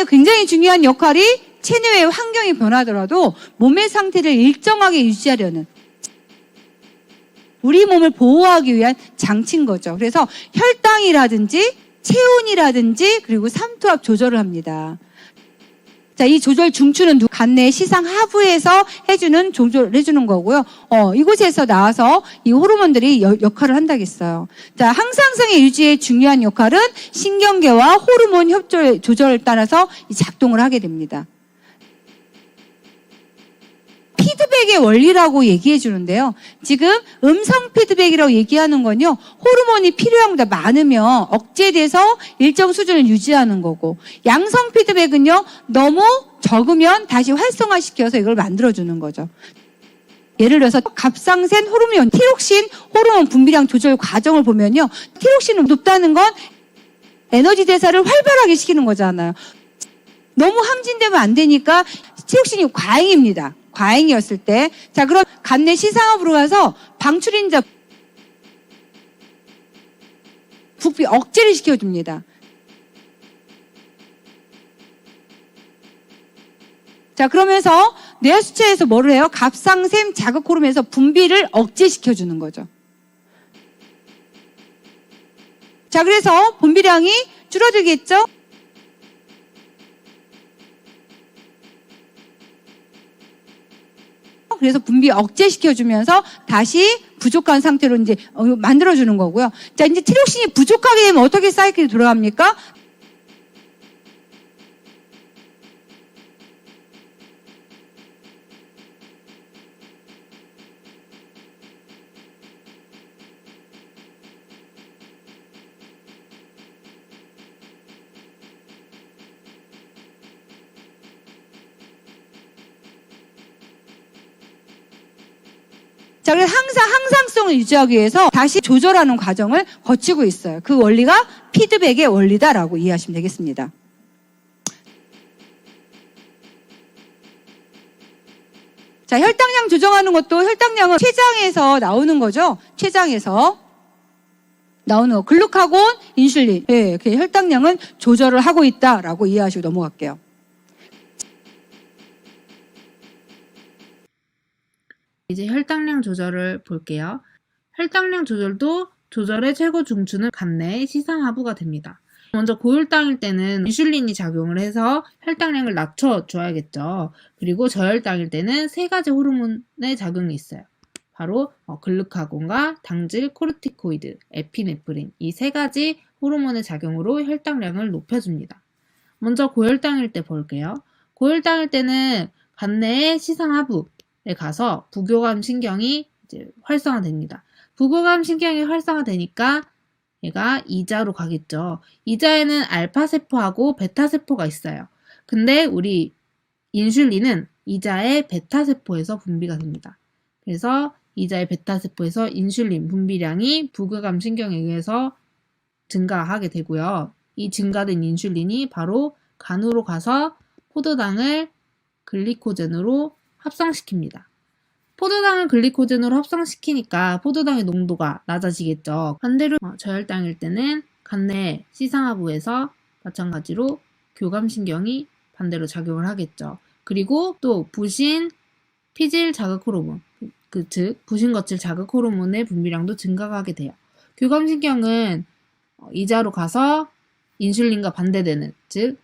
호르몬의 굉장히 중요한 역할이 체내의 환경이 변하더라도 몸의 상태를 일정하게 유지하려는, 우리 몸을 보호하기 위한 장치인 거죠. 그래서 혈당이라든지 체온이라든지 그리고 삼투압 조절을 합니다. 자, 이 조절 중추는 간내 시상 하부에서 조절을 해주는 거고요. 이곳에서 나와서 이 호르몬들이 역할을 한다겠어요. 자, 항상성의 유지에 중요한 역할은 신경계와 호르몬 협조의 조절에 따라서 작동을 하게 됩니다. 피드백의 원리라고 얘기해 주는데요. 지금 음성 피드백이라고 얘기하는 건요, 호르몬이 필요한 것보다 많으면 억제돼서 일정 수준을 유지하는 거고, 양성 피드백은요, 너무 적으면 다시 활성화시켜서 이걸 만들어주는 거죠. 예를 들어서 갑상센 호르몬, 티록신 호르몬 분비량 조절 과정을 보면요, 티록신이 높다는 건 에너지 대사를 활발하게 시키는 거잖아요. 너무 항진되면 안 되니까 티록신이 과잉입니다. 과잉이었을 때. 자, 그럼 간내 시상하부로 가서 방출인자 부피 억제를 시켜줍니다. 자, 그러면서 뇌하수체에서 뭐를 해요? 갑상샘 자극 호르몬에서 분비를 억제시켜주는 거죠. 자, 그래서 분비량이 줄어들겠죠? 그래서 분비 억제시켜주면서 다시 부족한 상태로 이제 만들어주는 거고요. 자, 이제 티록신이 부족하게 되면 어떻게 사이클이 돌아갑니까? 자, 그래서 항상성을 유지하기 위해서 다시 조절하는 과정을 거치고 있어요. 그 원리가 피드백의 원리다라고 이해하시면 되겠습니다. 자, 혈당량 조정하는 것도 혈당량은 췌장에서 나오는 거죠. 췌장에서 나오는 거. 글루카곤, 인슐린. 네, 혈당량은 조절을 하고 있다라고 이해하시고 넘어갈게요. 이제 혈당량 조절을 볼게요. 혈당량 조절도 조절의 최고 중추는 간내 시상하부가 됩니다. 먼저 고혈당일 때는 인슐린이 작용을 해서 혈당량을 낮춰줘야겠죠. 그리고 저혈당일 때는 세 가지 호르몬의 작용이 있어요. 바로 글루카곤과 당질, 코르티코이드, 에피네프린 이 세 가지 호르몬의 작용으로 혈당량을 높여줍니다. 먼저 고혈당일 때 볼게요. 고혈당일 때는 간내의 시상하부에 가서 부교감 신경이 이제 활성화됩니다. 부교감 신경이 활성화되니까 얘가 이자로 가겠죠. 이자에는 알파세포하고 베타세포가 있어요. 근데 우리 인슐린은 이자의 베타세포에서 분비가 됩니다. 그래서 이자의 베타세포에서 인슐린 분비량이 부교감 신경에 의해서 증가하게 되고요. 이 증가된 인슐린이 바로 간으로 가서 포도당을 글리코젠으로 합성시킵니다. 포도당을 글리코젠으로 합성시키니까 포도당의 농도가 낮아지겠죠. 반대로 저혈당일 때는 간내 시상하부에서 마찬가지로 교감신경이 반대로 작용을 하겠죠. 그리고 또 부신 피질 자극 호르몬, 즉 부신 거칠 자극 호르몬의 분비량도 증가하게 돼요. 교감신경은 이자로 가서 인슐린과 반대되는, 즉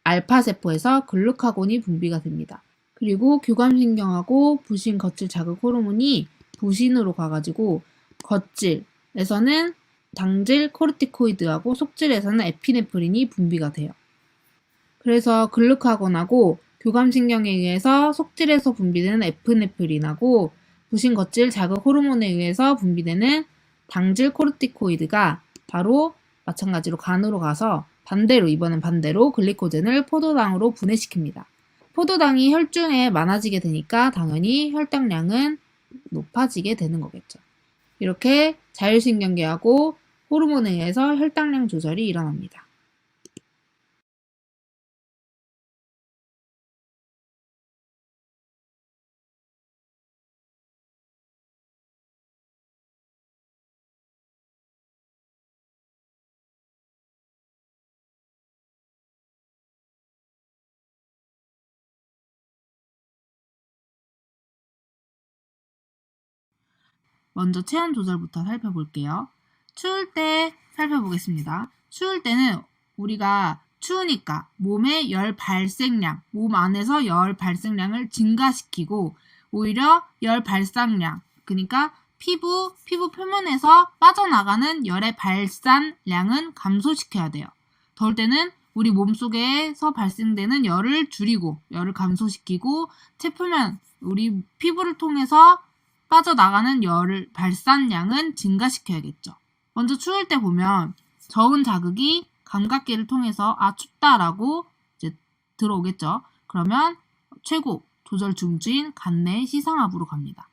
알파세포에서 글루카곤이 분비가 됩니다. 그리고 교감신경하고 부신 거칠 자극 호르몬이 부신으로 가가지고 겉질에서는 당질 코르티코이드하고 속질에서는 에피네프린이 분비가 돼요. 그래서 글루카곤하고 교감신경에 의해서 속질에서 분비되는 에피네프린하고 부신 겉질 자극 호르몬에 의해서 분비되는 당질 코르티코이드가 바로 마찬가지로 간으로 가서 이번엔 반대로 글리코젠을 포도당으로 분해시킵니다. 포도당이 혈중에 많아지게 되니까 당연히 혈당량은 높아지게 되는 거겠죠. 이렇게 자율신경계하고 호르몬에 의해서 혈당량 조절이 일어납니다. 먼저 체온 조절부터 살펴볼게요. 추울 때 살펴보겠습니다. 추울 때는 우리가 추우니까 몸의 열 발생량, 몸 안에서 열 발생량을 증가시키고 오히려 열 발산량, 그러니까 피부 표면에서 빠져나가는 열의 발산량은 감소시켜야 돼요. 더울 때는 우리 몸속에서 발생되는 열을 줄이고 열을 감소시키고 체표면, 우리 피부를 통해서 빠져나가는 열을 발산량은 증가시켜야겠죠. 먼저 추울 때 보면 저온 자극이 감각기를 통해서 춥다라고 이제 들어오겠죠. 그러면 최고 조절 중추인 간내 시상하부로 갑니다.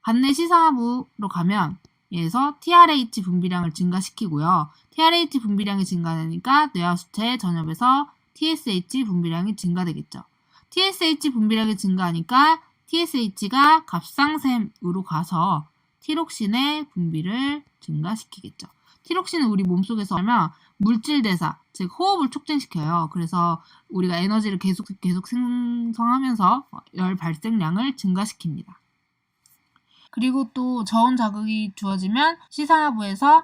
간내 시상하부로 가면 얘에서 TRH 분비량을 증가시키고요. TRH 분비량이 증가되니까 뇌하수체 전엽에서 TSH 분비량이 증가되겠죠. TSH 분비량이 증가하니까 TSH가 갑상샘으로 가서 티록신의 분비를 증가시키겠죠. 티록신은 우리 몸속에서 하면 물질 대사, 즉 호흡을 촉진시켜요. 그래서 우리가 에너지를 계속 생성하면서 열 발생량을 증가시킵니다. 그리고 또 저온 자극이 주어지면 시상하부에서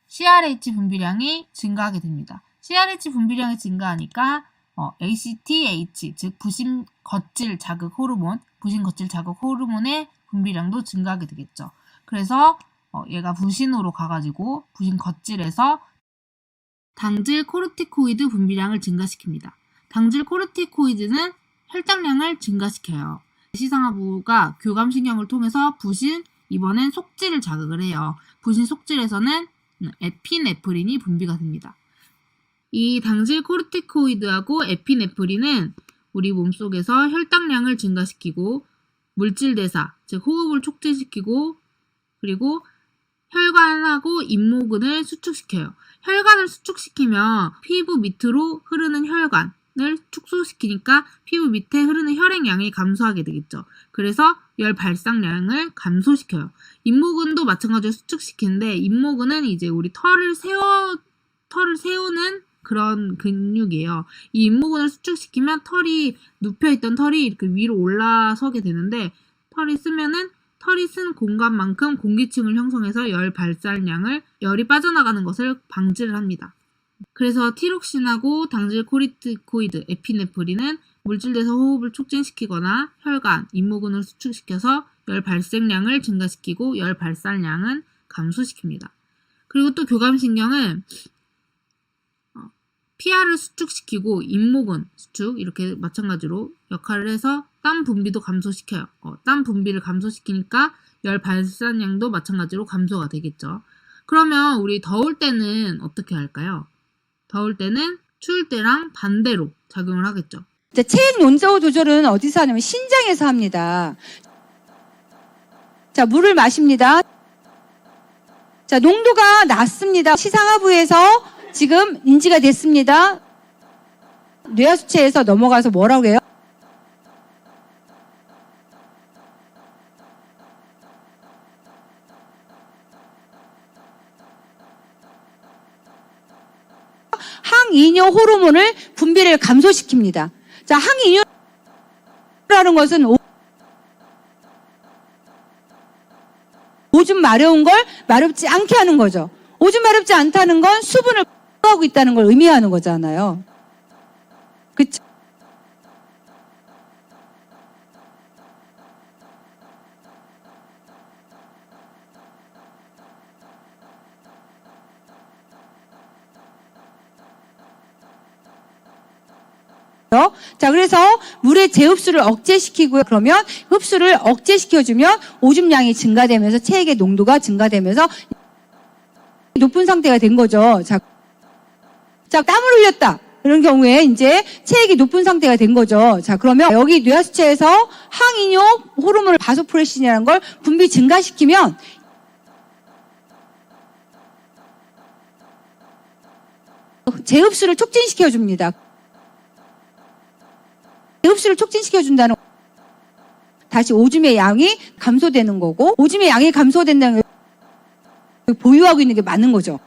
CRH 분비량이 증가하게 됩니다. CRH 분비량이 증가하니까 ACTH, 즉 부신 거칠 자극 호르몬의 분비량도 증가하게 되겠죠. 그래서 얘가 부신으로 가가지고 부신 거칠에서 당질 코르티코이드 분비량을 증가시킵니다. 당질 코르티코이드는 혈당량을 증가시켜요. 시상하부가 교감신경을 통해서 부신, 이번엔 속질을 자극을 해요. 부신 속질에서는 에피네프린이 분비가 됩니다. 이 당질 코르티코이드하고 에피네프린은 우리 몸속에서 혈당량을 증가시키고 물질 대사, 즉 호흡을 촉진시키고 그리고 혈관하고 잇모근을 수축시켜요. 혈관을 수축시키면 피부 밑으로 흐르는 혈관을 축소시키니까 피부 밑에 흐르는 혈액량이 감소하게 되겠죠. 그래서 열 발산량을 감소시켜요. 잇모근도 마찬가지로 수축시키는데 잇모근은 이제 우리 털을 세우는 그런 근육이에요. 이 잇모근을 수축시키면 눕혀있던 털이 이렇게 위로 올라서게 되는데 털이 쓴 공간만큼 공기층을 형성해서 열 발산량을 열이 빠져나가는 것을 방지를 합니다. 그래서 티록신하고 당질 코르티코이드, 에피네프린은 물질대사 호흡을 촉진시키거나 혈관, 잇모근을 수축시켜서 열 발생량을 증가시키고 열 발산량은 감소시킵니다. 그리고 또 교감신경은 피하를 수축시키고 잇모근 수축 이렇게 마찬가지로 역할을 해서 땀 분비도 감소시켜요. 땀 분비를 감소시키니까 열 발산량도 마찬가지로 감소가 되겠죠. 그러면 우리 더울 때는 어떻게 할까요? 더울 때는 추울 때랑 반대로 작용을 하겠죠. 체액 농도 조절은 어디서 하냐면 신장에서 합니다. 자, 물을 마십니다. 자, 농도가 낮습니다. 시상하부에서 지금 인지가 됐습니다. 뇌하수체에서 넘어가서 뭐라고 해요? 항이뇨 호르몬을 분비를 감소시킵니다. 자, 항이뇨라는 것은 오줌 마려운 걸 마렵지 않게 하는 거죠. 오줌 마렵지 않다는 건 수분을 하고 있다는 걸 의미하는 거잖아요. 그쵸? 자, 그래서 물의 재흡수를 억제시키고요. 그러면 흡수를 억제시켜주면 오줌량이 증가되면서 체액의 농도가 증가되면서 높은 상태가 된 거죠. 자, 땀을 흘렸다. 이런 경우에 이제 체액이 높은 상태가 된 거죠. 자, 그러면 여기 뇌하수체에서 항이뇨 호르몬을 바소프레신이라는 걸 분비 증가시키면 재흡수를 촉진시켜줍니다. 흡수를 촉진시켜준다는 다시 오줌의 양이 감소되는 거고 오줌의 양이 감소된다는 게 보유하고 있는 게 맞는 거죠.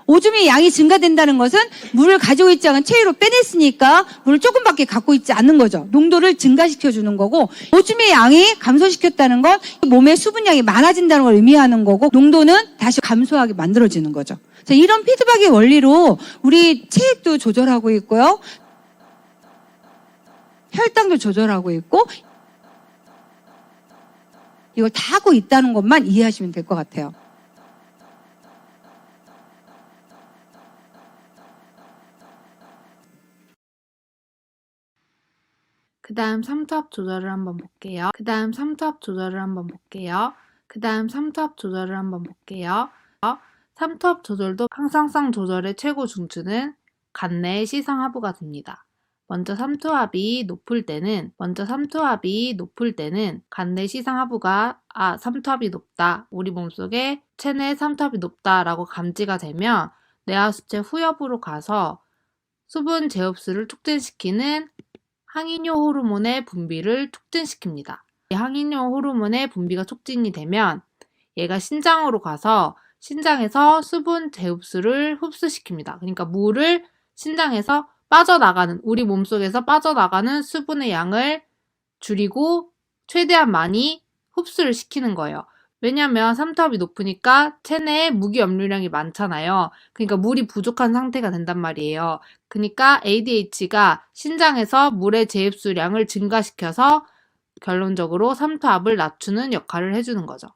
오줌의 양이 증가된다는 것은 물을 가지고 있지 않은 체위로 빼냈으니까 물을 조금밖에 갖고 있지 않는 거죠. 농도를 증가시켜주는 거고, 오줌의 양이 감소시켰다는 건 몸의 수분량이 많아진다는 걸 의미하는 거고, 농도는 다시 감소하게 만들어지는 거죠. 자, 이런 피드백의 원리로 우리 체액도 조절하고 있고요. 혈당도 조절하고 있고, 이걸 다 하고 있다는 것만 이해하시면 될 것 같아요. 그 다음 삼투압 조절을 한번 볼게요. 삼투압 조절도 항상성 조절의 최고 중추는 간내의 시상하부가 됩니다. 먼저 삼투압이 높을 때는 간내 시상하부가 삼투압이 높다, 우리 몸속에 체내 삼투압이 높다라고 감지가 되면 뇌하수체 후엽으로 가서 수분 제흡수를 촉진시키는 항이뇨 호르몬의 분비를 촉진시킵니다. 이 항이뇨 호르몬의 분비가 촉진이 되면 얘가 신장으로 가서 신장에서 수분 제흡수를 흡수시킵니다. 그러니까 물을 신장에서 빠져나가는, 우리 몸속에서 빠져나가는 수분의 양을 줄이고 최대한 많이 흡수를 시키는 거예요. 왜냐하면 삼투압이 높으니까 체내에 무기 염류량이 많잖아요. 그러니까 물이 부족한 상태가 된단 말이에요. 그러니까 ADH가 신장에서 물의 재흡수량을 증가시켜서 결론적으로 삼투압을 낮추는 역할을 해주는 거죠.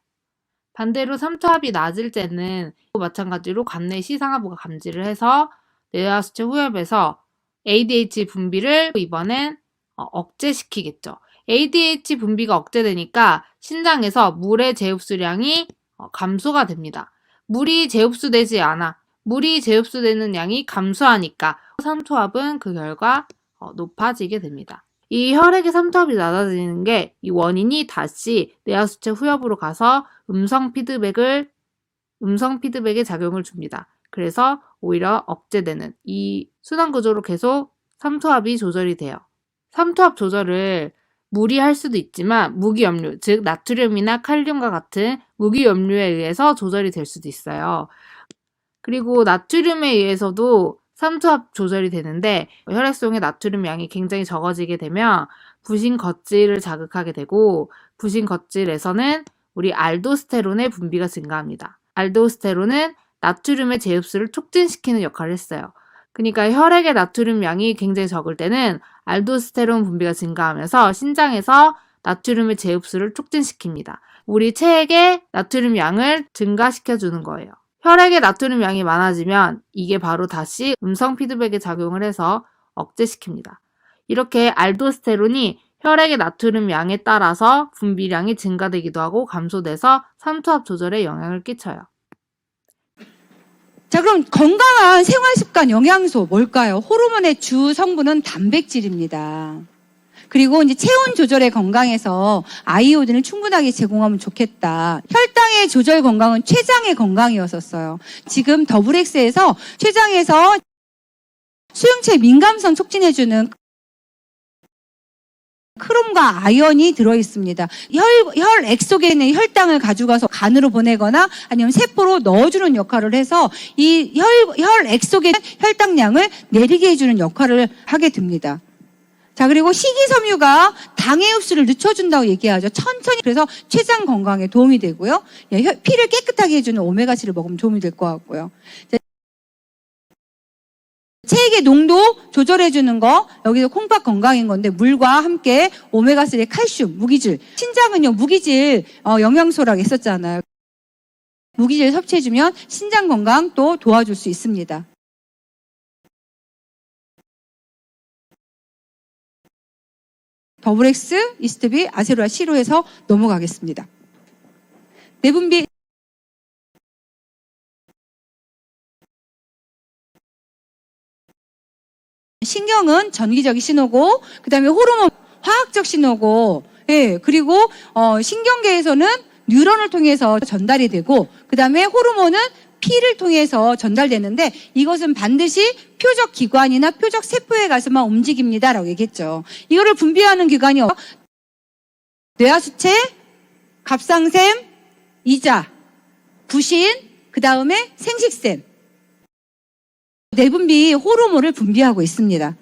반대로 삼투압이 낮을 때는 마찬가지로 간내 시상하부가 감지를 해서 뇌하수체 후엽에서 ADH 분비를 이번엔 억제시키겠죠. ADH 분비가 억제되니까 신장에서 물의 재흡수량이 감소가 됩니다. 물이 재흡수되는 양이 감소하니까 삼투압은 그 결과 높아지게 됩니다. 이 혈액의 삼투압이 낮아지는 게 이 원인이 다시 뇌하수체 후엽으로 가서 음성 피드백의 작용을 줍니다. 그래서 오히려 억제되는 이 순환 구조로 계속 삼투압이 조절이 돼요. 삼투압 조절을 물이 할 수도 있지만 무기염류, 즉 나트륨이나 칼륨과 같은 무기염류에 의해서 조절이 될 수도 있어요. 그리고 나트륨에 의해서도 삼투압 조절이 되는데 혈액 속의 나트륨 양이 굉장히 적어지게 되면 부신 겉질을 자극하게 되고, 부신 겉질에서는 우리 알도스테론의 분비가 증가합니다. 알도스테론은 나트륨의 재흡수를 촉진시키는 역할을 했어요. 그러니까 혈액의 나트륨 양이 굉장히 적을 때는 알도스테론 분비가 증가하면서 신장에서 나트륨의 재흡수를 촉진시킵니다. 우리 체액의 나트륨 양을 증가시켜주는 거예요. 혈액의 나트륨 양이 많아지면 이게 바로 다시 음성 피드백에 작용을 해서 억제시킵니다. 이렇게 알도스테론이 혈액의 나트륨 양에 따라서 분비량이 증가되기도 하고 감소돼서 삼투압 조절에 영향을 끼쳐요. 자, 그럼 건강한 생활습관 영양소 뭘까요? 호르몬의 주 성분은 단백질입니다. 그리고 이제 체온 조절의 건강에서 아이오딘을 충분하게 제공하면 좋겠다. 혈당의 조절 건강은 췌장의 건강이었었어요. 지금 더블엑스에서 췌장에서 수용체 민감성 촉진해주는 크롬과 아연이 들어있습니다. 혈액 속에 있는 혈당을 가져가서 간으로 보내거나 아니면 세포로 넣어주는 역할을 해서 이 혈액 속에 있는 혈당량을 내리게 해주는 역할을 하게 됩니다. 자, 그리고 식이섬유가 당의 흡수를 늦춰준다고 얘기하죠. 천천히. 그래서 췌장 건강에 도움이 되고요. 피를 깨끗하게 해주는 오메가3를 먹으면 도움이 될 것 같고요. 체액의 농도 조절해주는 거, 여기서 콩팥 건강인 건데 물과 함께 오메가3, 칼슘, 무기질. 신장은요, 무기질 영양소라고 했었잖아요. 무기질 섭취해주면 신장 건강 또 도와줄 수 있습니다. 더블엑스, 이스트비, 아세로아 C로 해서 넘어가겠습니다. 내분비 신경은 전기적인 신호고, 그 다음에 호르몬 화학적 신호고, 예, 그리고 신경계에서는 뉴런을 통해서 전달이 되고, 그 다음에 호르몬은 피를 통해서 전달되는데, 이것은 반드시 표적 기관이나 표적 세포에 가서만 움직입니다라고 얘기했죠. 이거를 분비하는 기관이 뇌하수체, 갑상샘, 이자, 부신, 그 다음에 생식샘. 내분비 호르몬을 분비하고 있습니다.